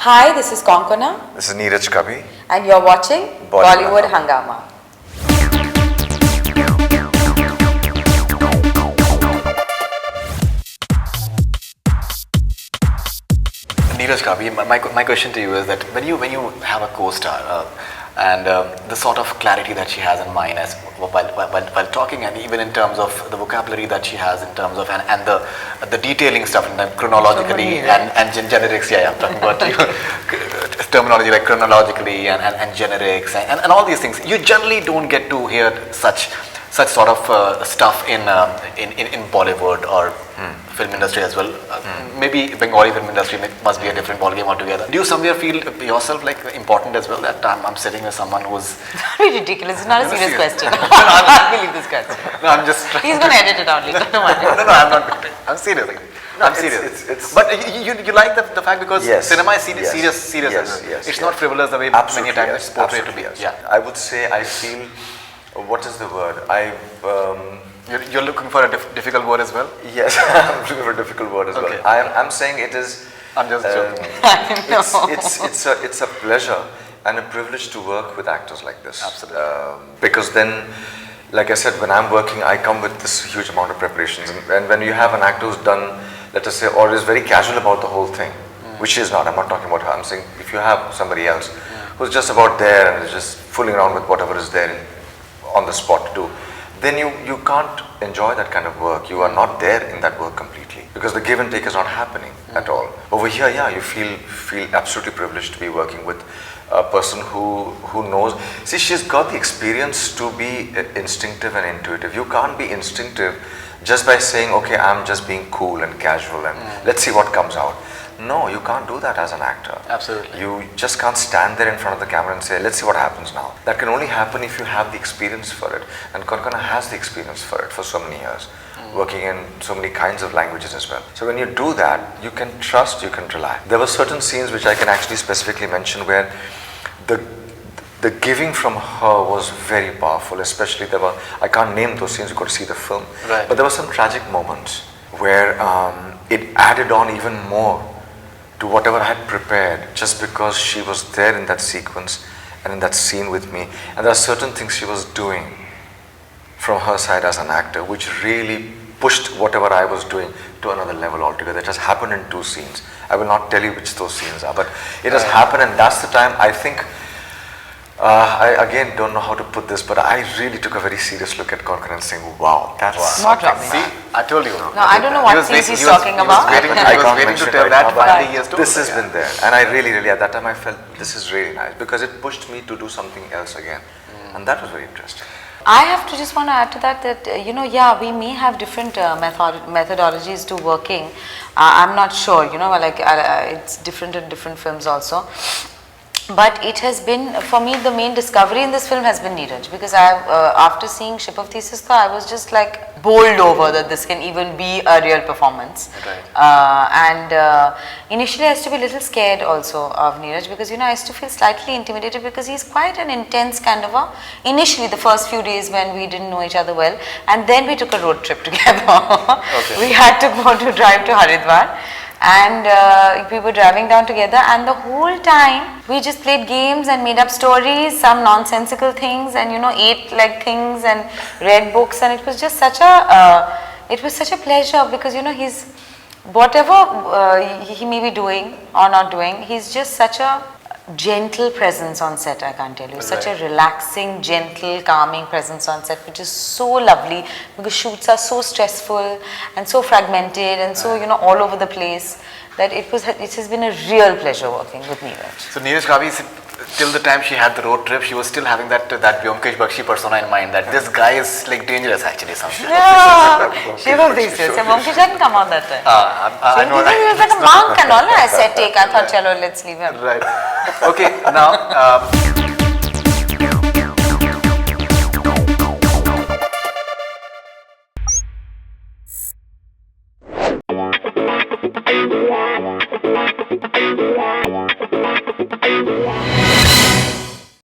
Hi, this is Konkona This is Neeraj Kabi. and you're watching Bollywood Hungama. Neeraj Kabi, my question to you is that when you have a co-star and the sort of clarity that she has in mind as while talking, and even in terms of the vocabulary that she has in terms of and the detailing stuff and chronologically and generics, I'm talking about you, terminology like chronologically and generics and all these things. You generally don't get to hear such sort of stuff in Bollywood or film industry as well. Maybe Bengali film industry must be a different ballgame altogether. Do you somewhere feel yourself like important as well, that I'm sitting with someone who's... Don't be ridiculous, it's not a serious question. I believe this question. No, I'm just... He's going to edit it out later, don't worry. No, I'm not. I'm serious. No, I'm serious. It's but you like the fact because cinema is serious. It's not frivolous the way many times it's portrayed to be. Yes. Yeah. I would say I feel... What is the word? You're looking for a difficult word as well? Yes, I'm looking for a difficult word as well. I'm saying it is... I'm just joking. It's a pleasure and a privilege to work with actors like this. Absolutely. Because then, like I said, when I'm working, I come with this huge amount of preparations. And when you have an actor who's done, let us say, or is very casual about the whole thing, which she is not. I'm not talking about her. I'm saying if you have somebody else who's just about there and is just fooling around with whatever is there on the spot to do, then you can't enjoy that kind of work. You are not there in that work completely because the give and take is not happening at all. Over here, you feel absolutely privileged to be working with a person who knows. See, she's got the experience to be instinctive and intuitive. You can't be instinctive just by saying, okay, I'm just being cool and casual and let's see what comes out. No, you can't do that as an actor. Absolutely. You just can't stand there in front of the camera and say, let's see what happens now. That can only happen if you have the experience for it. And Konkona has the experience for it for so many years, working in so many kinds of languages as well. So when you do that, you can trust, you can rely. There were certain scenes which I can actually specifically mention where the giving from her was very powerful, especially I can't name those scenes, you got to see the film. Right. But there were some tragic moments where it added on even more to whatever I had prepared, just because she was there in that sequence and in that scene with me. And there are certain things she was doing from her side as an actor which really pushed whatever I was doing to another level altogether. It has happened in 2 scenes. I will not tell you which those scenes are, but it has happened, and that's the time I think, I again don't know how to put this, but I really took a very serious look at Konkona and saying, wow, that's Not something. wrong. See, I told you. No, I don't know what scenes he's talking about. I was waiting to tell that. Finally, he has told. This has been there, and I really, at that time I felt this is really nice because it pushed me to do something else again, and that was very interesting. I have to just want to add to that, we may have different methodologies to working. I'm not sure, it's different in different films also. But it has been, for me, the main discovery in this film has been Neeraj, because after seeing Ship of Theseus, I was just like bowled over that this can even be a real performance. Right. Initially I used to be a little scared also of Neeraj because, I used to feel slightly intimidated because he's quite an intense kind of initially the first few days when we didn't know each other well, and then we took a road trip together. We had to go to drive to Haridwar. And we were driving down together, and the whole time we just played games and made up stories, some nonsensical things, and ate like things and read books, and it was just such a pleasure because he's whatever he may be doing or not doing, he's just such a gentle presence on set. I can't tell you, such a relaxing, gentle, calming presence on set, which is so lovely because shoots are so stressful and so fragmented and so all over the place, that it has been a real pleasure working with Neeraj. So Neeraj Kabi, till the time she had the road trip, she was still having that Vyomkesh Bakshi persona in mind, that this guy is like dangerous actually something. Yeah, she was this. Vyomkesh hadn't come on that time. I know. He was like a monk and all. I said, I thought, chalo, let's leave him. Right. Okay, now